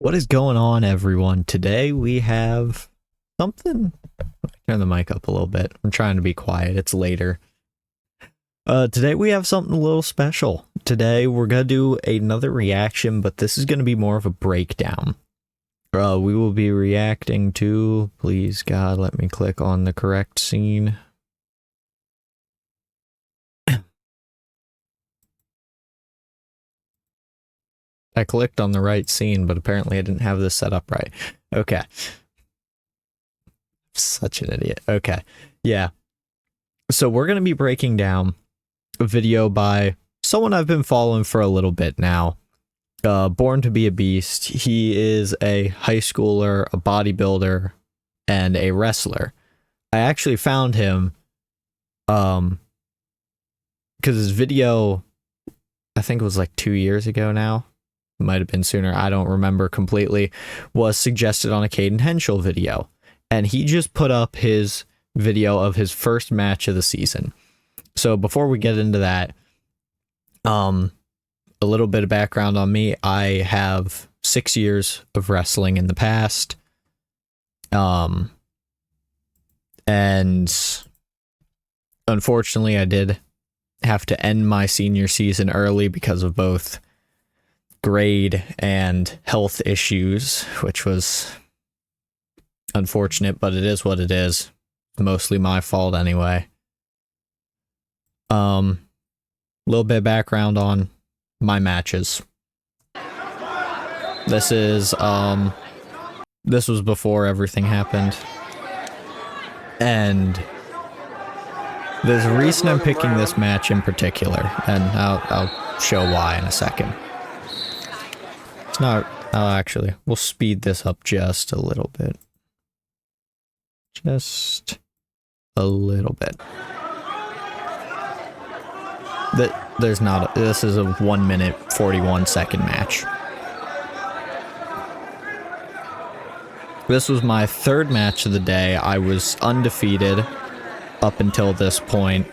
What is going on, everyone? Today we have something. Turn the mic up a little bit. I'm trying to be quiet. It's later. Today we have something a little special. Today we're gonna do another reaction, but this is gonna be more of a breakdown. We will be reacting to. Please, God, let me click on the correct scene. I clicked on the right scene, but apparently I didn't have this set up right. Okay. Such an idiot. Okay. Yeah. So we're going to be breaking down a video by someone I've been following for a little bit now. Born to be a Beast. He is a high schooler, a bodybuilder, and a wrestler. I actually found him because his video, I think it was like 2 years ago now. Might have been sooner, I don't remember completely, was suggested on a Caden Henschel video. And he just put up his video of his first match of the season. So before we get into that, a little bit of background on me. I have 6 years of wrestling in the past. And unfortunately I did have to end my senior season early because of both grade and health issues, which was unfortunate, but it is what it is. Mostly my fault anyway. Little bit of background on my matches. This was before everything happened. And there's a reason I'm picking this match in particular, and I'll show why in a second. It's not, actually, we'll speed this up just a little bit. Just a little bit. This is a 1 minute 41 second match. This was my third match of the day. I was undefeated up until this point.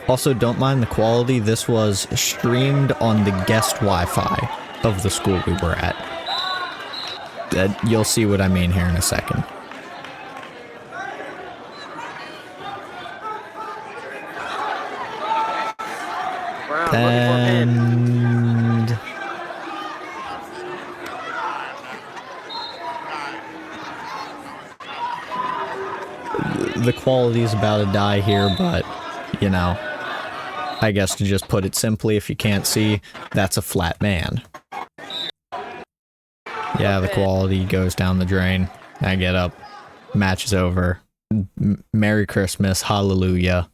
Also, don't mind the quality. This was streamed on the guest Wi-Fi of the school we were at. You'll see what I mean here in a second. And the quality is about to die here, but you know, I guess to just put it simply, if you can't see, that's a flat man. Yeah, the quality goes down the drain. I get up. Match is over. Merry Christmas. Hallelujah.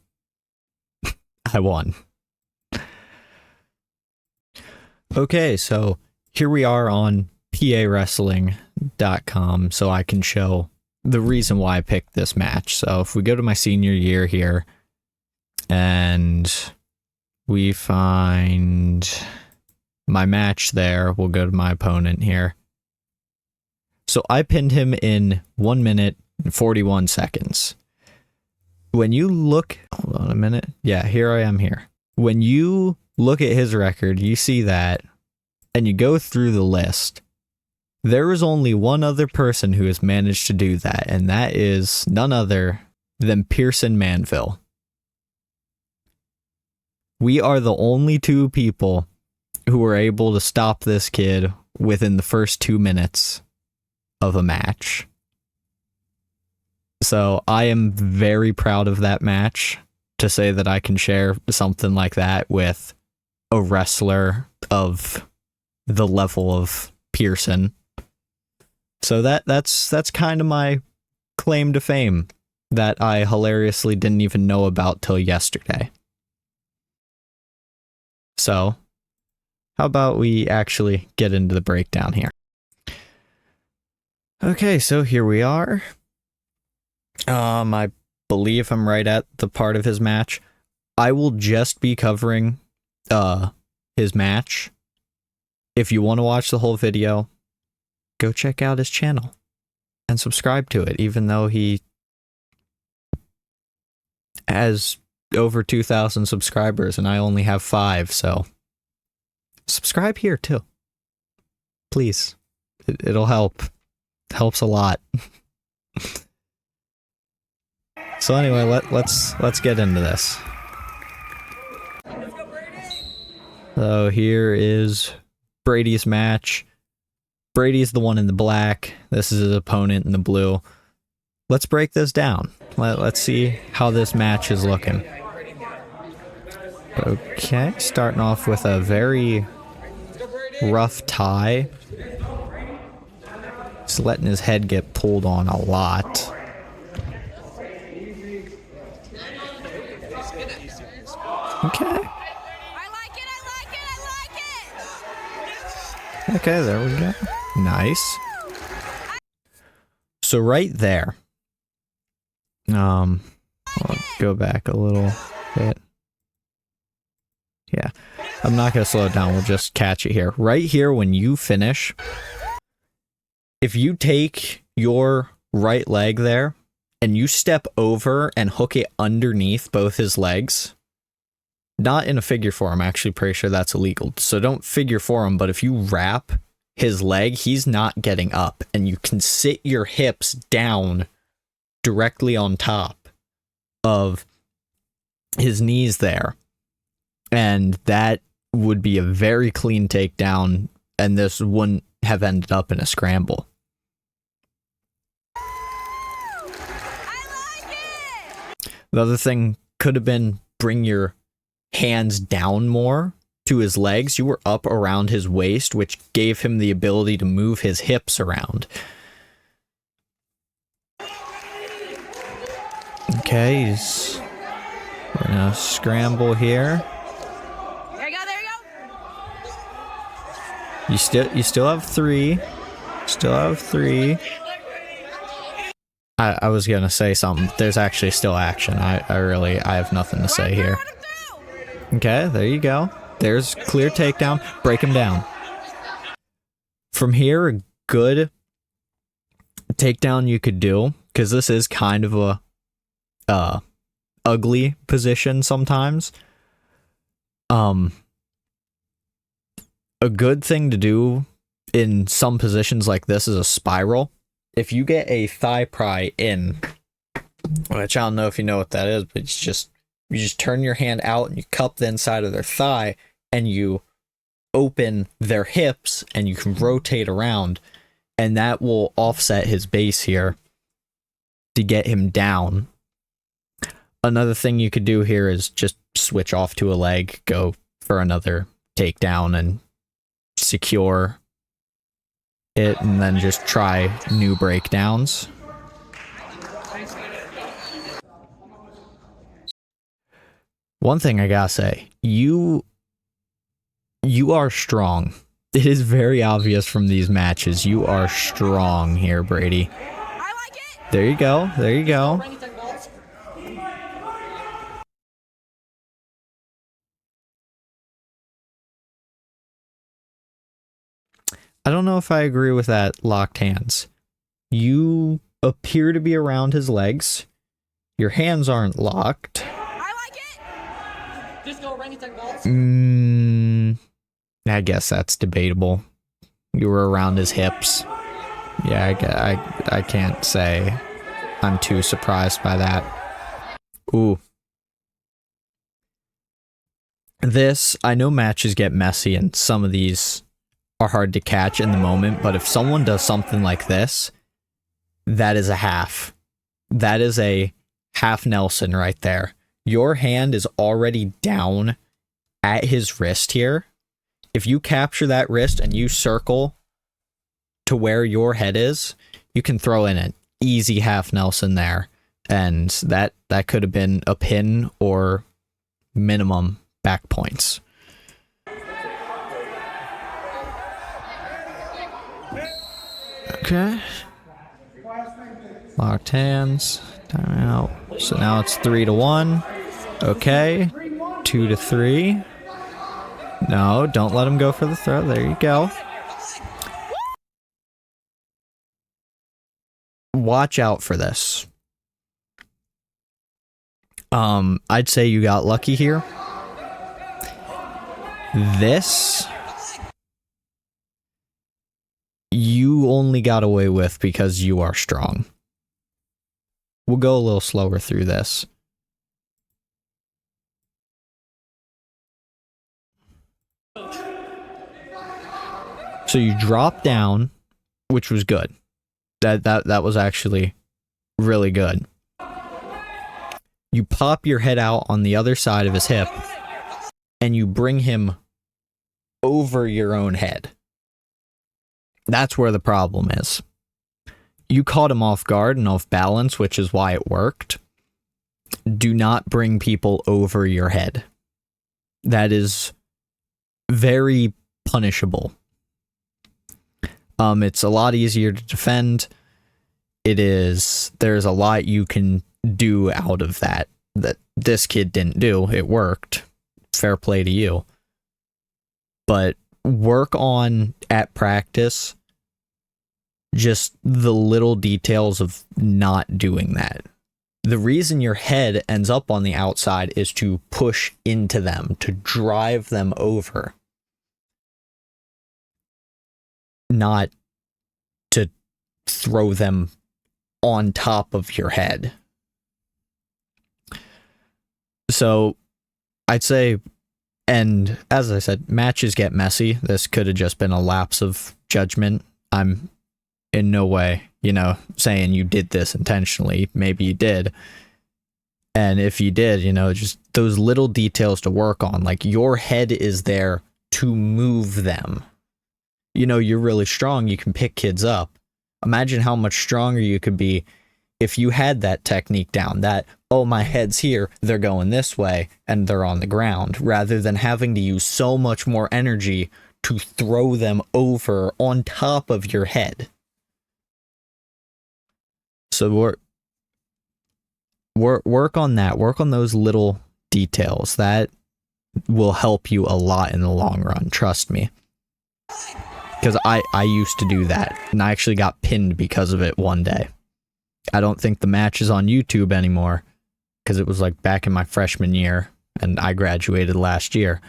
I won. Okay, so here we are on PAWrestling.com, so I can show the reason why I picked this match. So if we go to my senior year here, and we find my match there, we'll go to my opponent here. So I pinned him in 1 minute and 41 seconds. When you look, hold on a minute. Yeah, here I am here. When you look at his record, you see that, and you go through the list, there is only one other person who has managed to do that, and that is none other than Pearson Manville. We are the only two people who were able to stop this kid within the first 2 minutes of a match. So I am very proud of that match, to say that I can share something like that with a wrestler of the level of Pearson. So that's kind of my claim to fame that I hilariously didn't even know about till yesterday. So, how about we actually get into the breakdown here? Okay, so here we are. I believe I'm right at the part of his match. I will just be covering his match If you want to watch the whole video, go check out his channel and subscribe to it, even though he has over 2,000 subscribers and I only have 5, so subscribe here too. Please. It'll help. It helps a lot. So anyway, let's get into this. So here is Brady's match. Brady's the one in the black. This is his opponent in the blue. Let's break this down. Let's see how this match is looking. Okay, starting off with a very rough tie. Just letting his head get pulled on a lot. Okay. Okay, there we go. Nice. So right there. I'll go back a little bit. Yeah. I'm not gonna slow it down, we'll just catch it here. Right here, when you finish, if you take your right leg there and you step over and hook it underneath both his legs, not in a figure four, I'm actually pretty sure that's illegal, so don't figure four him, but if you wrap his leg, he's not getting up, and you can sit your hips down directly on top of his knees there, and that would be a very clean takedown, and this wouldn't have ended up in a scramble. The other thing could have been bring your hands down more to his legs. You were up around his waist, which gave him the ability to move his hips around. Okay, he's gonna scramble here. There you go, there you go. You still have 3. Still have 3. I was gonna say something. There's actually still action. I have nothing to say here. Okay, there you go. There's clear takedown. Break him down. From here, a good takedown you could do, because this is kind of a ugly position sometimes. A good thing to do in some positions like this is a spiral. If you get a thigh pry in, which I don't know if you know what that is, but it's just, you just turn your hand out and you cup the inside of their thigh and you open their hips and you can rotate around, and that will offset his base here to get him down. Another thing you could do here is just switch off to a leg, go for another takedown and secure it, and then just try new breakdowns. One thing I gotta say, you are strong. It is very obvious from these matches. You are strong here, Brady. I like it. There you go. There you go. I don't know if I agree with that locked hands. You appear to be around his legs. Your hands aren't locked. I like it. I guess that's debatable. You were around his hips. Yeah, I can't say I'm too surprised by that. Ooh. This, I know matches get messy and some of these are hard to catch in the moment, but if someone does something like this, that is a half. That is a half Nelson right there. Your hand is already down at his wrist here. If you capture that wrist and you circle to where your head is, you can throw in an easy half Nelson there. And that could have been a pin or minimum back points. Okay. Locked hands. Time out. So now it's 3-1. Okay. 2-3. No, don't let him go for the throw. There you go. Watch out for this. I'd say you got lucky here. This you only got away with because you are strong. We'll go a little slower through this. So you drop down, which was good. That was actually really good. You pop your head out on the other side of his hip, and you bring him over your own head. That's where the problem is. You caught him off guard and off balance, which is why it worked. Do not bring people over your head. That is very punishable. It's a lot easier to defend. There's a lot you can do out of that this kid didn't do. It worked. Fair play to you. But work on, at practice, just the little details of not doing that. The reason your head ends up on the outside is to push into them, to drive them over. Not to throw them on top of your head. So I'd say, and as I said, matches get messy. This could have just been a lapse of judgment. I'm in no way, saying you did this intentionally. Maybe you did. And if you did, just those little details to work on. Like, your head is there to move them. You're really strong. You can pick kids up. Imagine how much stronger you could be if you had that technique down, that, oh, my head's here, they're going this way, and they're on the ground, rather than having to use so much more energy to throw them over on top of your head. So work on that. Work on those little details. That will help you a lot in the long run. Trust me. Because I used to do that, and I actually got pinned because of it one day. I don't think the match is on YouTube anymore, because it was like back in my freshman year, and I graduated last year.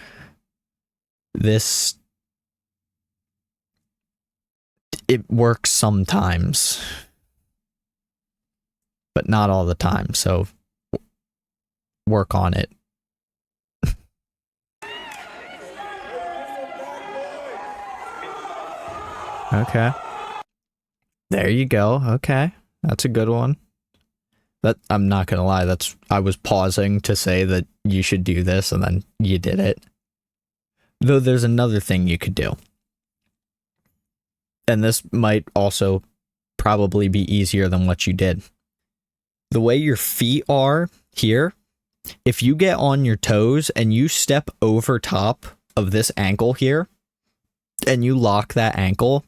It works sometimes, but not all the time, so work on it. Okay. There you go. Okay. That's a good one. That, I'm not gonna lie, I was pausing to say that you should do this, and then you did it. Though there's another thing you could do. And this might also probably be easier than what you did. The way your feet are here, if you get on your toes and you step over top of this ankle here, and you lock that ankle,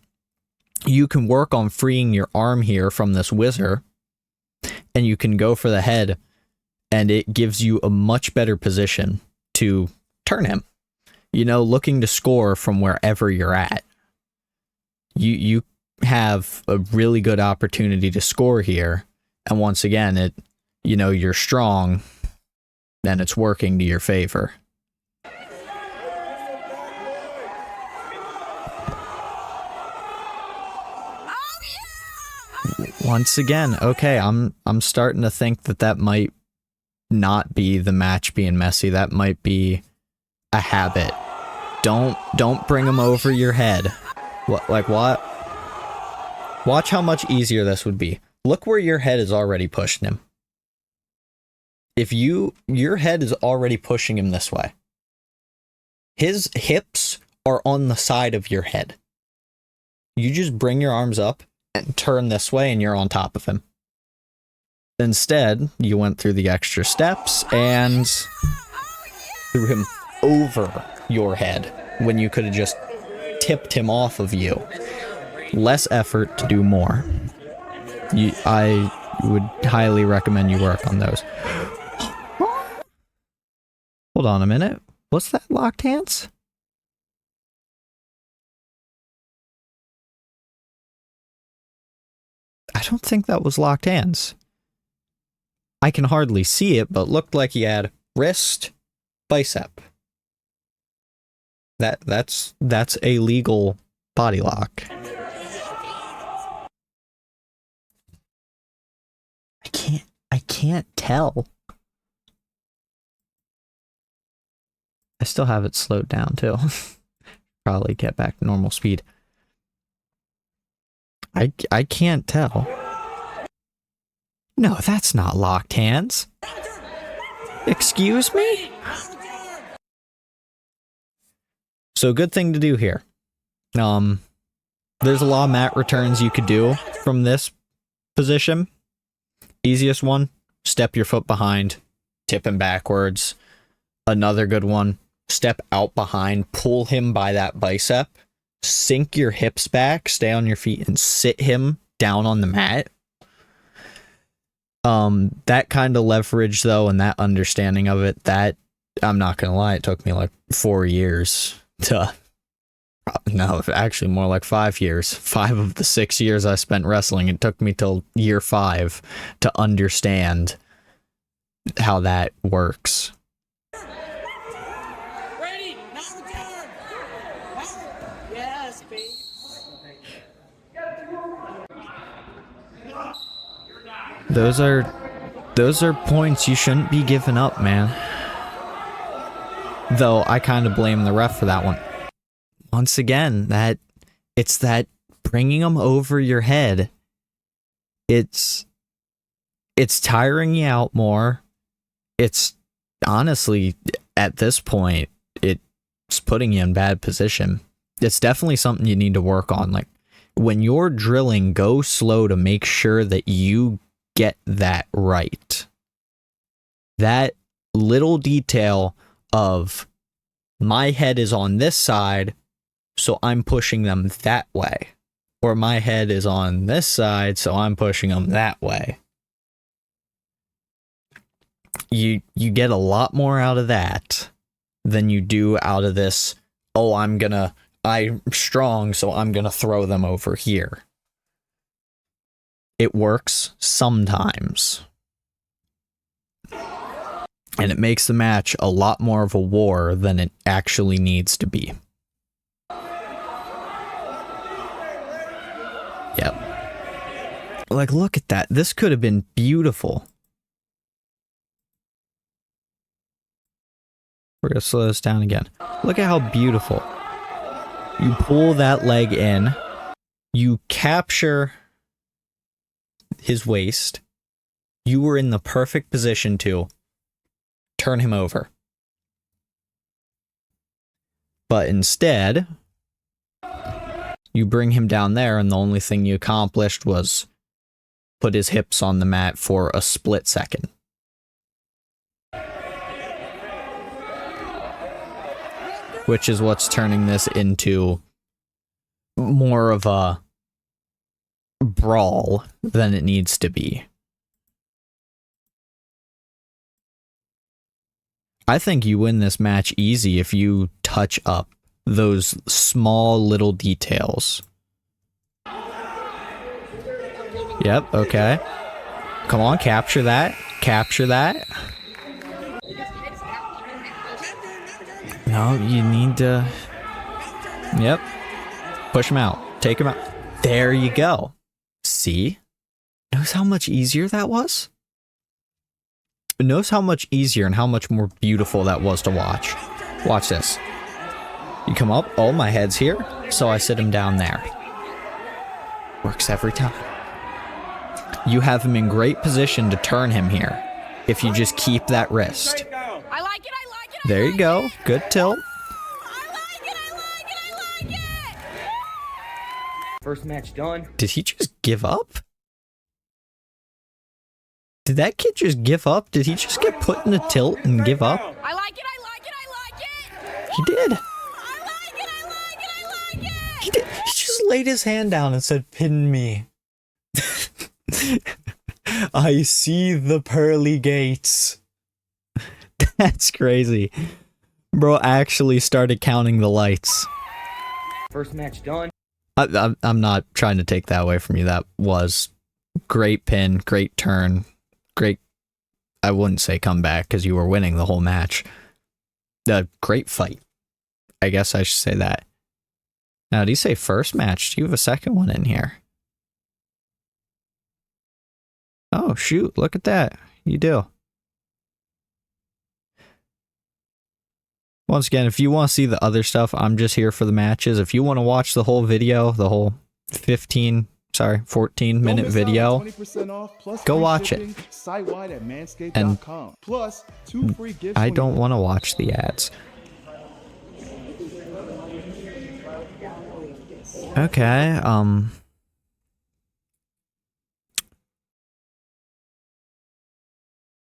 you can work on freeing your arm here from this whizzer, and you can go for the head, and it gives you a much better position to turn him. Looking to score from wherever you're at. You have a really good opportunity to score here, and once again, you're strong, and it's working to your favor. Once again, okay, I'm starting to think that might not be the match being messy. That might be a habit. Don't bring them over your head. What? Watch how much easier this would be. Look where your head is already pushing him. If your head is already pushing him this way. His hips are on the side of your head. You just bring your arms up and turn this way, and you're on top of him. Instead, you went through the extra steps and threw him over your head when you could have just tipped him off of you. Less effort to do more. I would highly recommend you work on those. Hold on a minute. What's that, locked hands? don't think that was locked hands. I can hardly see it, but looked like he had wrist, bicep. That's a legal body lock. I can't tell. I still have it slowed down too. Probably get back to normal speed. I can't tell. No, that's not locked hands. Excuse me? So good thing to do here. There's a lot of mat returns you could do from this position. Easiest one, step your foot behind, tip him backwards. Another good one, step out behind, pull him by that bicep, sink your hips back, stay on your feet, and sit him down on the mat. That kind of leverage, though, and that understanding of it, that, I'm not gonna lie, it took me like 4 years to... No, actually more like 5 years. 5 of the 6 years I spent wrestling, it took me till year 5 to understand how that works. Ready? Now return. Yes, baby. Those are points you shouldn't be giving up, man. Though I kind of blame the ref for that one. Once again, it's that bringing them over your head. It's tiring you out more. It's honestly, at this point, it's putting you in bad position. It's definitely something you need to work on. Like, when you're drilling, go slow to make sure that you get that right. That little detail of my head is on this side, so I'm pushing them that way. Or my head is on this side, so I'm pushing them that way. You get a lot more out of that than you do out of this, oh, I'm strong, so I'm gonna throw them over here. It works sometimes. And it makes the match a lot more of a war than it actually needs to be. Yep. Like, look at that. This could have been beautiful. We're going to slow this down again. Look at how beautiful. You pull that leg in. You capture his waist. You were in the perfect position to turn him over. But instead, you bring him down there, and the only thing you accomplished was put his hips on the mat for a split second. Which is what's turning this into more of a brawl than it needs to be. I think you win this match easy if you touch up those small little details. Yep, okay. Come on, capture that. Capture that. No, you need to... Yep. Push him out. Take him out. There you go. See? Notice how much easier that was? Notice how much easier and how much more beautiful that was to watch. Watch this. You come up. Oh, my head's here. So I sit him down there. Works every time. You have him in great position to turn him here if you just keep that wrist. I like it, I like it, There you go. Good tilt. I like it, I like it, I like it! First match done. Did he just give up? Did that kid just give up? Did he just get put in a tilt and give up? I like it, I like it, I like it! He did. I like it, I like it, I like it! He did. He just laid his hand down and said, "Pin me." I see the pearly gates. That's crazy. Bro actually started counting the lights. First match done. I'm not trying to take that away from you. That was Great pin, great turn, great, I wouldn't say comeback because you were winning the whole match. Great fight. I guess I should say that. Now, do you say first match? Do you have a second one in here? Oh, shoot. Look at that. You do. Once again, if you want to see the other stuff, I'm just here for the matches. If you want to watch the whole video, the whole 14-minute video, go watch it. And I don't want to watch the ads. Okay,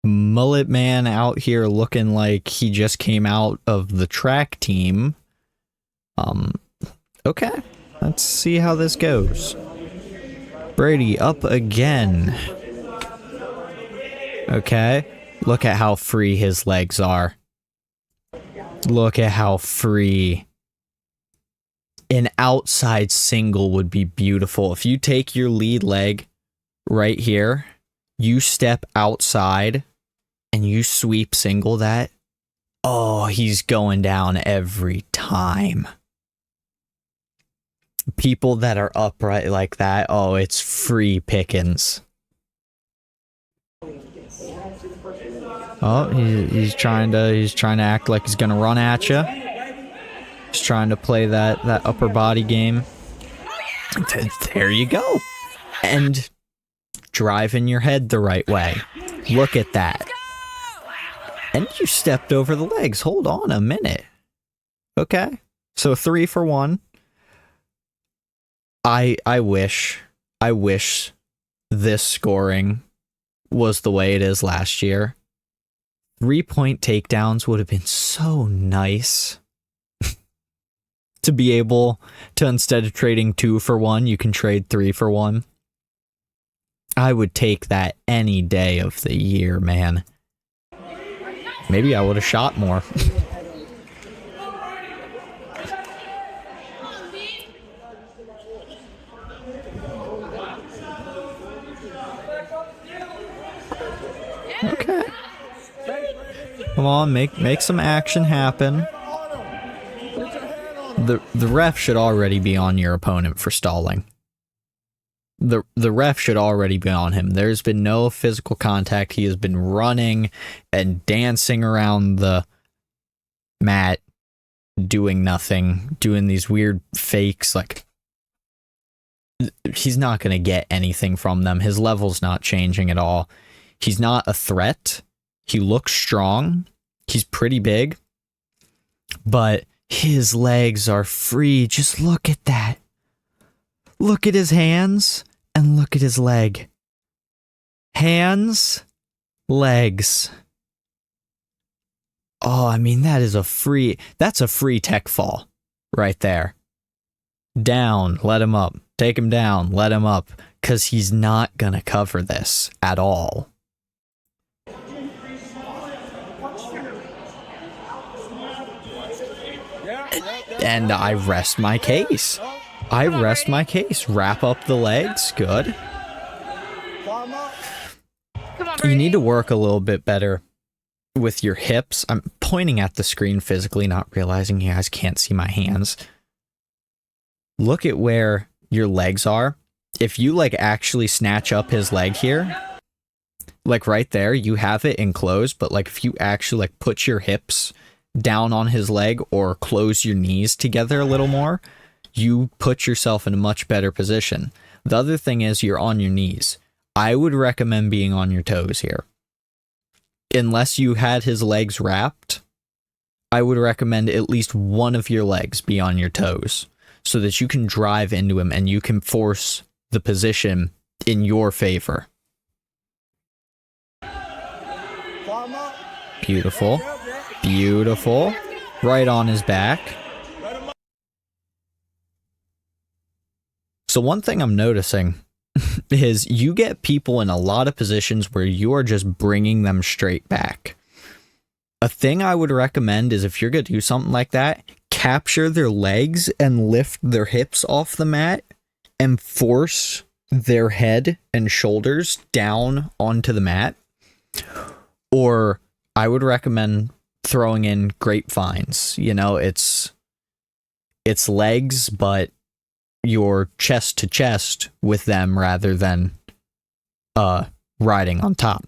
Mullet Man out here looking like he just came out of the track team. Okay, let's see how this goes. Brady up again. Okay, look at how free his legs are. Look at how free. An outside single would be beautiful. If you take your lead leg right here, you step outside and you sweep single that. Oh, he's going down every time. People that are upright like that, oh, it's free pickings. Oh, he's trying to act like he's gonna run at you. He's trying to play that upper body game. There you go. And driving your head the right way. Look at that. And you stepped over the legs. Hold on a minute. Okay. So 3 for 1. I wish this scoring was the way it is last year. 3-point takedowns would have been so nice. To be able to, instead of trading 2 for 1, you can trade 3 for 1. I would take that any day of the year, man. Maybe I would have shot more. Okay. Come on, make some action happen. The ref should already be on your opponent for stalling. The ref should already be on him. There's been no physical contact. He has been running and dancing around the mat, doing nothing, doing these weird fakes. Like, he's not going to get anything from them. His level's not changing at all. He's not a threat. He looks strong. He's pretty big. But his legs are free. Just look at that. Look at his hands and look at his leg. Hands, legs. Oh, I mean, that's a free tech fall right there. Down, let him up. Take him down, let him up. Because he's not going to cover this at all. And I rest my case. Wrap up the legs. Good. You need to work a little bit better with your hips. I'm pointing at the screen physically, not realizing you guys can't see my hands. Look at where your legs are. If you like actually snatch up his leg here, like right there, you have it enclosed, but like if you actually like put your hips down on his leg or close your knees together a little more, you put yourself in a much better position. The other thing is you're on your knees. I would recommend being on your toes here. Unless you had his legs wrapped, I would recommend at least one of your legs be on your toes so that you can drive into him and you can force the position in your favor. Beautiful. Beautiful. Right on his back. So one thing I'm noticing is you get people in a lot of positions where you are just bringing them straight back. A thing I would recommend is if you're going to do something like that, capture their legs and lift their hips off the mat and force their head and shoulders down onto the mat, or I would recommend throwing in grapevines. You know, it's legs, but you're chest to chest with them rather than riding on top.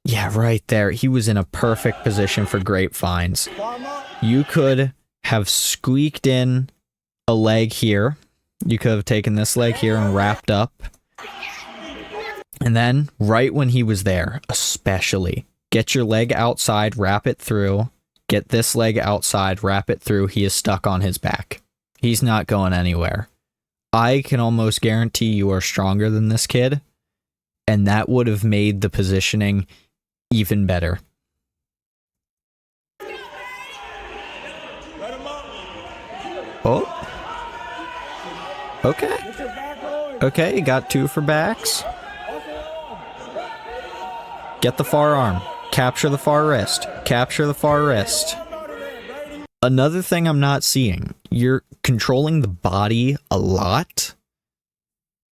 Yeah, right there. He was in a perfect position for grapevines. You could have squeaked in a leg here. You could have taken this leg here and wrapped up. And then, right when he was there, especially, get your leg outside, wrap it through. Get this leg outside, wrap it through. He is stuck on his back. He's not going anywhere. I can almost guarantee you are stronger than this kid. And that would have made the positioning even better. Oh. Okay. Okay, you got 2 for backs. Get the far arm. Capture the far wrist. Capture the far wrist. Another thing I'm not seeing. You're controlling the body a lot.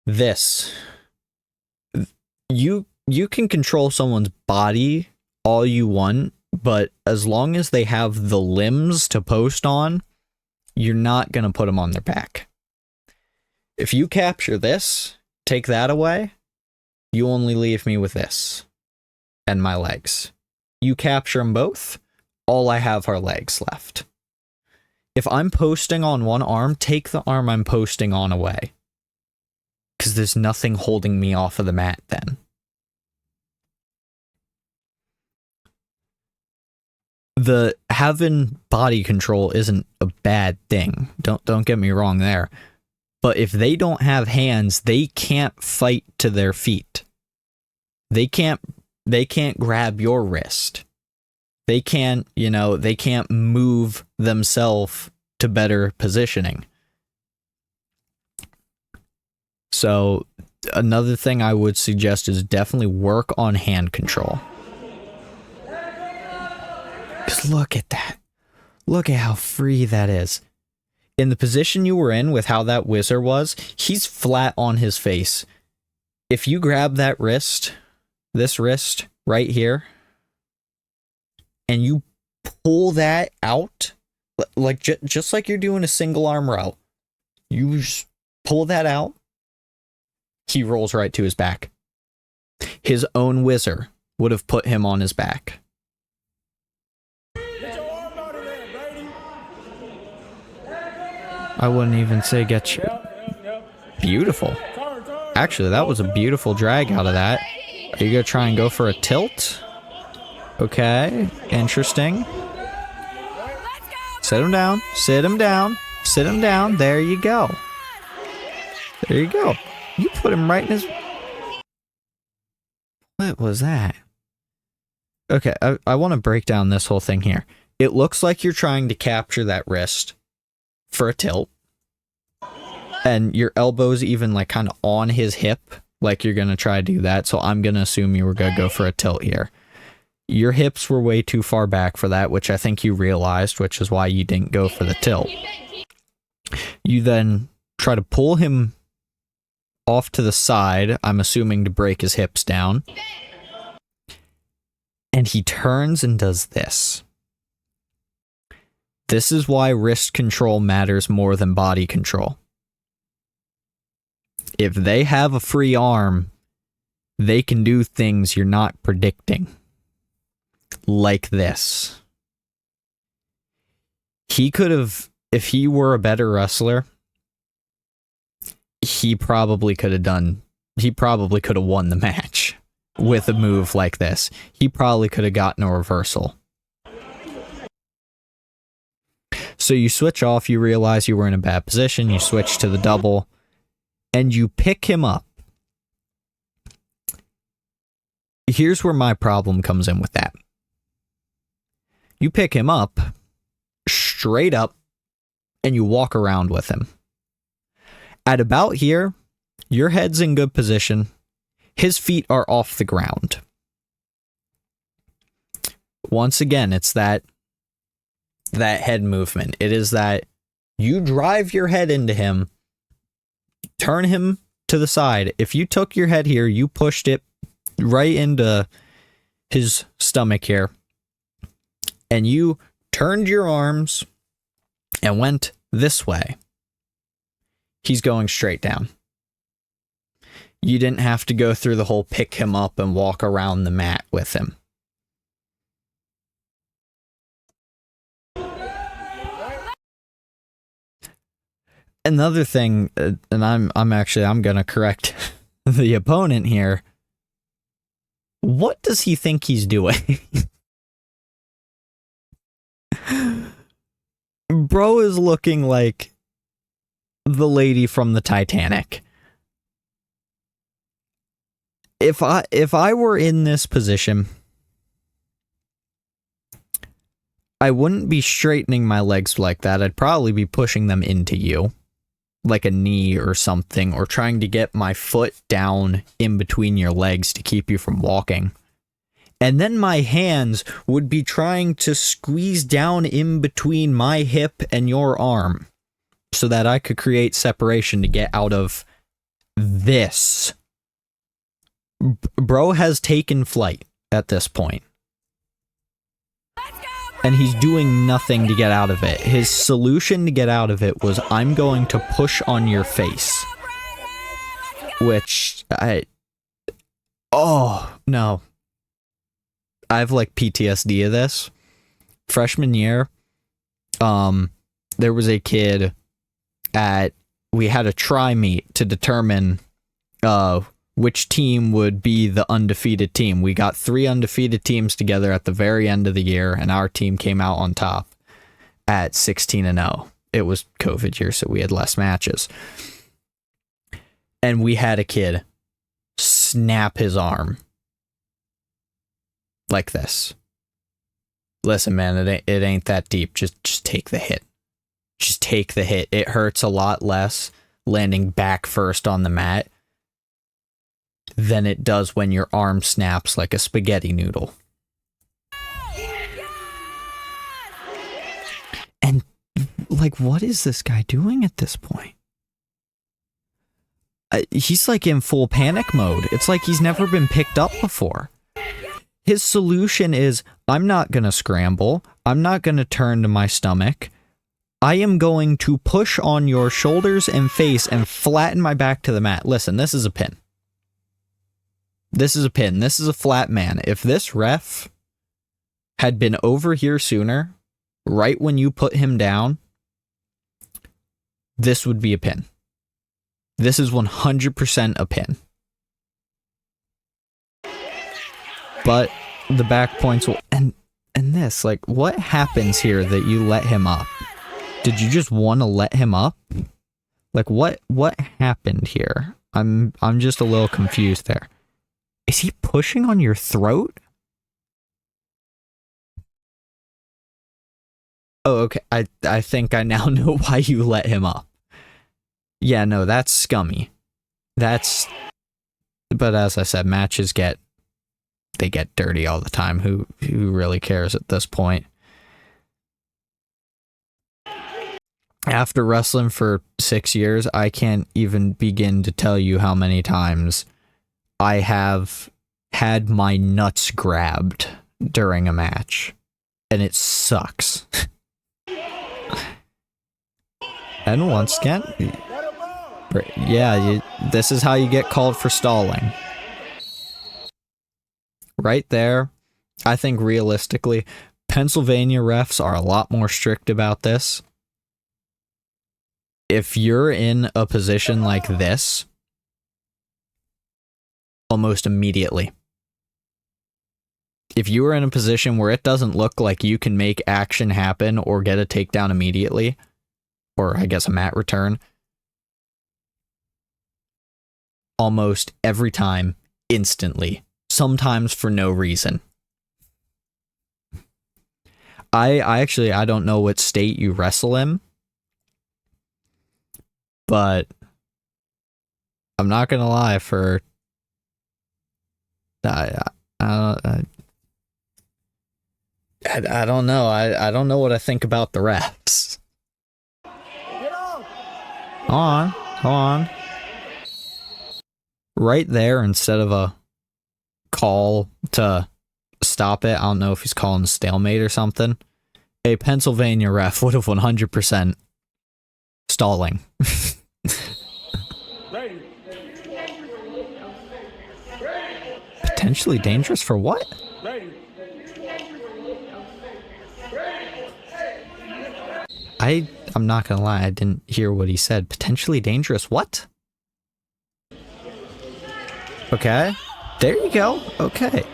This. You can control someone's body all you want, but as long as they have the limbs to post on, you're not going to put them on their back. If you capture this, take that away, you only leave me with this and my legs. You capture them both, all I have are legs left. If I'm posting on one arm, take the arm I'm posting on away. Because there's nothing holding me off of the mat then. The having body control isn't a bad thing. Don't get me wrong there. But if they don't have hands, they can't fight to their feet. They can't grab your wrist. They can't move themselves to better positioning. So another thing I would suggest is definitely work on hand control. Because look at that. Look at how free that is. In the position you were in with how that whizzer was, he's flat on his face. If you grab that wrist, this wrist right here, and you pull that out, like just like you're doing a single arm row, you just pull that out, he rolls right to his back. His own whizzer would have put him on his back. I wouldn't even say get you. Beautiful. Actually, that was a beautiful drag out of that. Are you going to try and go for a tilt? Okay, interesting. Sit him down, sit him down, sit him down. There you go. There you go. You put him right in his... What was that? Okay, I want to break down this whole thing here. It looks like you're trying to capture that wrist for a tilt. And your elbow's even like kind of on his hip, like you're going to try to do that. So I'm going to assume you were going to go for a tilt here. Your hips were way too far back for that, which I think you realized, which is why you didn't go for the tilt. You then try to pull him off to the side, I'm assuming to break his hips down. And he turns and does this. This is why wrist control matters more than body control. If they have a free arm, they can do things you're not predicting. Like this. He could have, if he were a better wrestler, he probably could have won the match with a move like this. He probably could have gotten a reversal. So you switch off, you realize you were in a bad position, you switch to the double, and you pick him up. Here's where my problem comes in with that. You pick him up, straight up, and you walk around with him. At about here, your head's in good position. His feet are off the ground. Once again, it's that head movement. It is that You drive your head into him, turn him to the side. If you took your head here, you pushed it right into his stomach here, and you turned your arms and went this way, he's going straight down. You didn't have to go through the whole pick him up and walk around the mat with him. Another thing, and I'm gonna correct the opponent here. What does he think he's doing? Bro is looking like the lady from the Titanic. If I were in this position, I wouldn't be straightening my legs like that. I'd probably be pushing them into you, like a knee or something, or trying to get my foot down in between your legs to keep you from walking. And then my hands would be trying to squeeze down in between my hip and your arm so that I could create separation to get out of this. Bro has taken flight at this point. And he's doing nothing to get out of it. His solution to get out of it was, I'm going to push on your face. Which, oh, no. I have like PTSD of this. Freshman year, there was a kid we had a tri-meet to determine which team would be the undefeated team. We got 3 undefeated teams together at the very end of the year, and our team came out on top at 16-0. It was COVID year, so we had less matches. And we had a kid snap his arm like this. Listen, man, it ain't that deep. Just take the hit. Just take the hit. It hurts a lot less landing back first on the mat than it does when your arm snaps like a spaghetti noodle. And, like, what is this guy doing at this point? He's, like, in full panic mode. It's like he's never been picked up before. His solution is, I'm not gonna scramble. I'm not gonna turn to my stomach. I am going to push on your shoulders and face and flatten my back to the mat. Listen, this is a pin. This is a pin. This is a flat man. If this ref had been over here sooner, right when you put him down, this would be a pin. This is 100% a pin. But the back points will... And this, like, what happens here that you let him up? Did you just want to let him up? Like, what happened here? I'm just a little confused there. Is he pushing on your throat? Oh, okay. I think I now know why you let him up. Yeah, no, that's scummy. But as I said, matches get dirty all the time. Who really cares at this point? After wrestling for 6 years, I can't even begin to tell you how many times I have had my nuts grabbed during a match, and it sucks. And once again, yeah, this is how you get called for stalling. Right there, I think realistically, Pennsylvania refs are a lot more strict about this. If you're in a position like this, almost immediately. If you are in a position where it doesn't look like you can make action happen or get a takedown immediately, or I guess a mat return, almost every time, instantly, sometimes for no reason. I don't know what state you wrestle in, but I'm not gonna lie, I don't know. I don't know what I think about the refs. Come on. Come on. Right there, instead of a call to stop it, I don't know if he's calling a stalemate or something, a Pennsylvania ref would have 100% stalling. Potentially dangerous for what? I'm not gonna lie, I didn't hear what he said. Potentially dangerous what? Okay, there you go. Okay,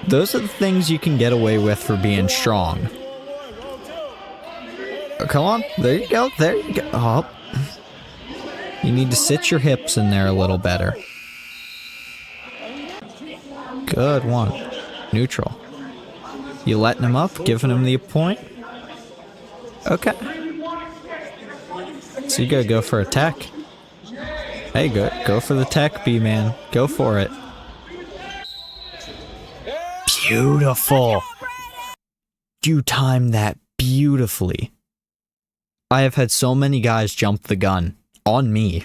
those are the things you can get away with for being strong. Oh, come on, there you go, there you go. Oh. You need to sit your hips in there a little better. Good one. Neutral. You letting him up? Giving him the point? Okay. So you gotta go for a tech. Hey, go for the tech, Bman. Go for it. Beautiful. You timed that beautifully. I have had so many guys jump the gun on me.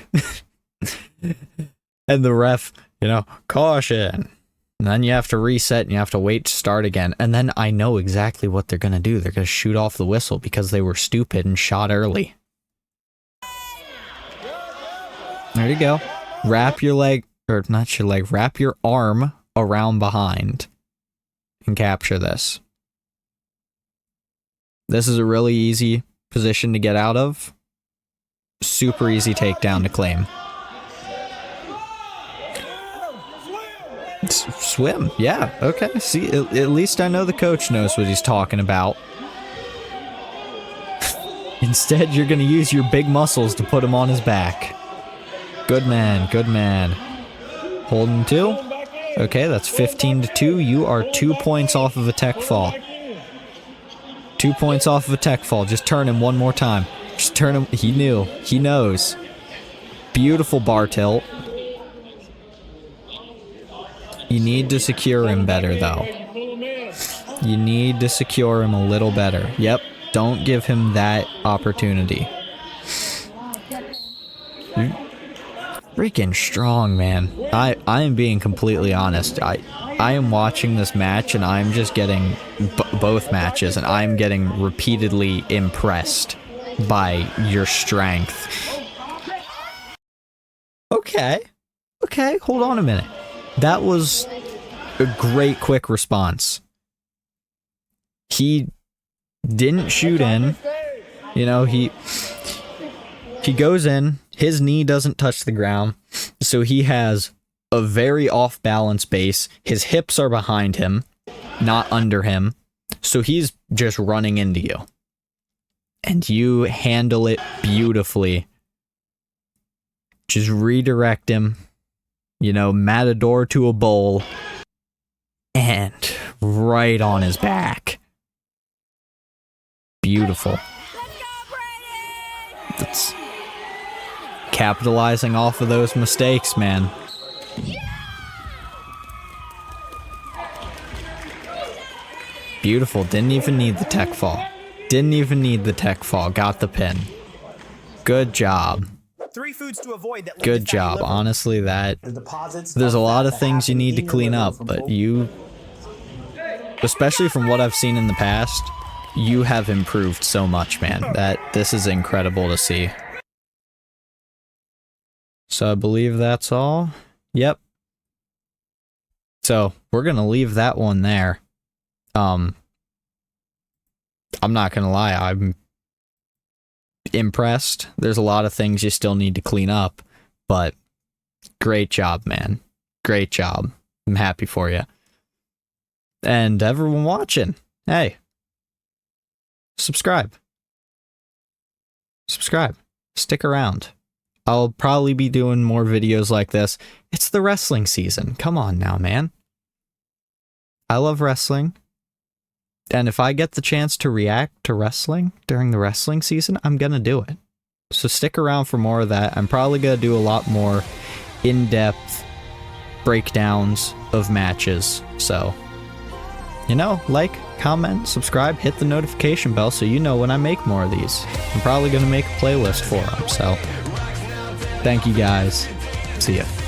And the ref, caution. And then you have to reset and you have to wait to start again. And then I know exactly what they're going to do. They're going to shoot off the whistle because they were stupid and shot early. There you go. Wrap your leg, or not your leg, wrap your arm around behind and capture this. This is a really easy position to get out of. Super easy takedown to claim. Swim, yeah, okay. See, at least I know the coach knows what he's talking about. Instead, you're gonna use your big muscles to put him on his back. Good man, good man. Holding 2. Okay, that's 15-2. You are 2 points off of a tech fall. 2 points off of a tech fall. Just turn him one more time. Just turn him. He knew. He knows. Beautiful bar tilt. You need to secure him better, though. You need to secure him a little better. Yep. Don't give him that opportunity. You're freaking strong, man. I am being completely honest. I am watching this match, and I'm just getting both matches, and I'm getting repeatedly impressed by your strength. Okay. Okay, hold on a minute. That was a great quick response. He didn't shoot in. He goes in. His knee doesn't touch the ground. So he has a very off-balance base. His hips are behind him, not under him. So he's just running into you. And you handle it beautifully. Just redirect him. Matador to a bowl. And right on his back. Beautiful. That's capitalizing off of those mistakes, man. Beautiful. Didn't even need the tech fall. Didn't even need the tech fall. Got the pin. Good job. 3 foods to avoid that. Good job. Honestly, there's a lot of things you need to clean up, but you, especially from what I've seen in the past, you have improved so much, man. This is incredible to see. So I believe that's all. Yep. So we're gonna leave that one there. I'm not gonna lie, I'm impressed. There's a lot of things you still need to clean up, but great job, man. Great job. I'm happy for you. And everyone watching, hey, subscribe. Subscribe. Stick around. I'll probably be doing more videos like this. It's the wrestling season. Come on now, man. I love wrestling. And if I get the chance to react to wrestling during the wrestling season, I'm going to do it. So stick around for more of that. I'm probably going to do a lot more in-depth breakdowns of matches. So, like, comment, subscribe, hit the notification bell so you know when I make more of these. I'm probably going to make a playlist for them. So, Thank you guys. See ya.